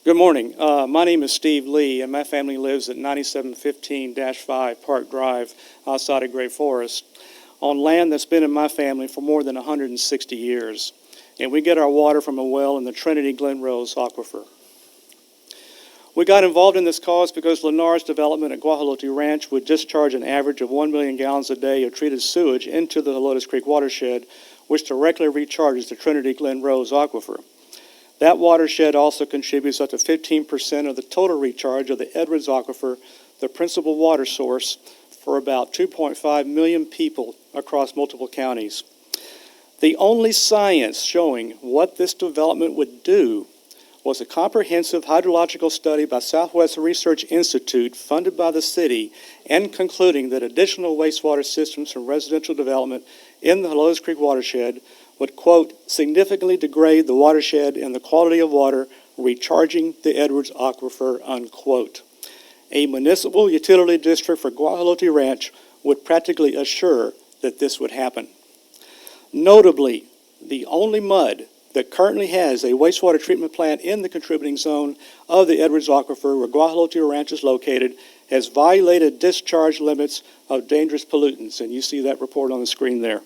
Good morning. My name is Steve Lee, and my family lives at 9715-5 Park Drive outside of Great Forest on land that's been in my family for more than 160 years. And we get our water from a well in the Trinity Glen Rose Aquifer. We got involved in this cause because Lennar's development at Guajolote Ranch would discharge an average of 1 million gallons a day of treated sewage into the Helotes Creek watershed, which directly recharges the Trinity Glen Rose Aquifer. That watershed also contributes up to 15% of the total recharge of the Edwards Aquifer, the principal water source for about 2.5 million people across multiple counties. The only science showing what this development would do was a comprehensive hydrological study by Southwest Research Institute funded by the city, and concluding that additional wastewater systems from residential development in the Helotes Creek watershed would, quote, significantly degrade the watershed and the quality of water, recharging the Edwards Aquifer, unquote. A municipal utility district for Guajolote Ranch would practically assure that this would happen. Notably, the only mud that currently has a wastewater treatment plant in the contributing zone of the Edwards Aquifer, where Guajolote Ranch is located, has violated discharge limits of dangerous pollutants, and you see that report on the screen there.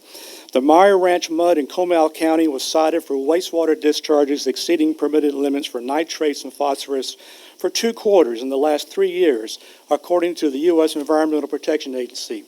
The Meyer Ranch mud in Comal County was cited for wastewater discharges exceeding permitted limits for nitrates and phosphorus for 2 quarters in the last 3 years, according to the U.S. Environmental Protection Agency.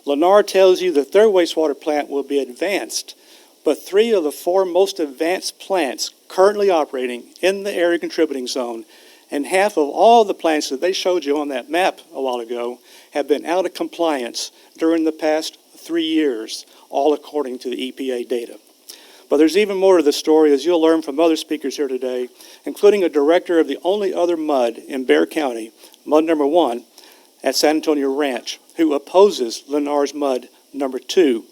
Lennar tells you that their wastewater plant will be advanced, but 3 of the 4 most advanced plants currently operating in the area contributing zone, and half of all the plants that they showed you on that map a while ago, have been out of compliance during the past 3 years, all according to the EPA data. But there's even more to the story, as you'll learn from other speakers here today, including a director of the only other mud in Bexar County, mud number 1, at San Antonio Ranch, who opposes Lennar's mud number 2.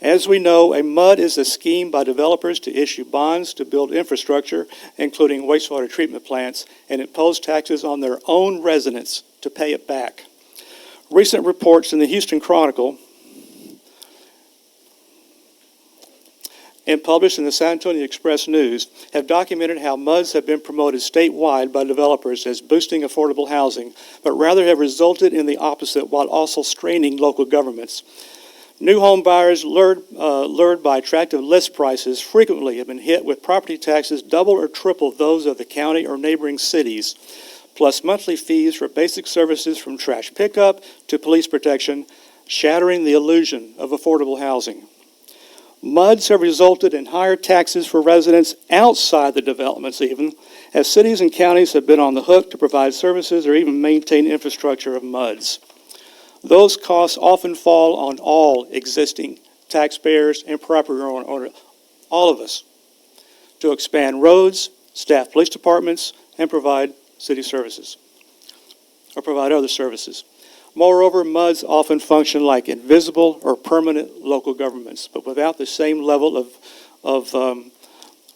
As we know, a mud is a scheme by developers to issue bonds to build infrastructure, including wastewater treatment plants, and impose taxes on their own residents to pay it back. Recent reports in the Houston Chronicle and published in the San Antonio Express News have documented how MUDs have been promoted statewide by developers as boosting affordable housing, but rather have resulted in the opposite while also straining local governments. New home buyers lured by attractive list prices frequently have been hit with property taxes double or triple those of the county or neighboring cities, plus monthly fees for basic services from trash pickup to police protection, shattering the illusion of affordable housing. MUDs have resulted in higher taxes for residents outside the developments even, as cities and counties have been on the hook to provide services or even maintain infrastructure of MUDs. Those costs often fall on all existing taxpayers and property owners, all of us, to expand roads, staff police departments, and provide city services, or provide other services. Moreover, MUDs often function like invisible or permanent local governments, but without the same level of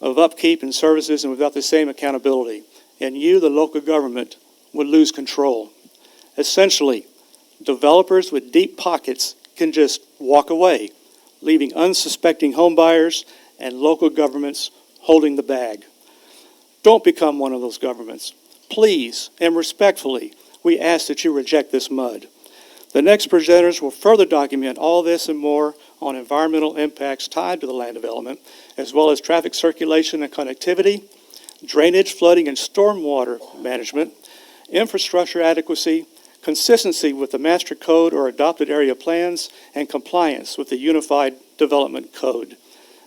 upkeep and services and without the same accountability. And you, the local government, would lose control. Essentially, developers with deep pockets can just walk away, leaving unsuspecting home buyers and local governments holding the bag. Don't become one of those governments. Please, and respectfully, we ask that you reject this MUD. The next presenters will further document all this and more on environmental impacts tied to the land development, as well as traffic circulation and connectivity, drainage, flooding, and stormwater management, infrastructure adequacy, consistency with the master code or adopted area plans, and compliance with the Unified Development Code.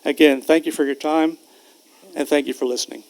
Again, thank you for your time, and thank you for listening.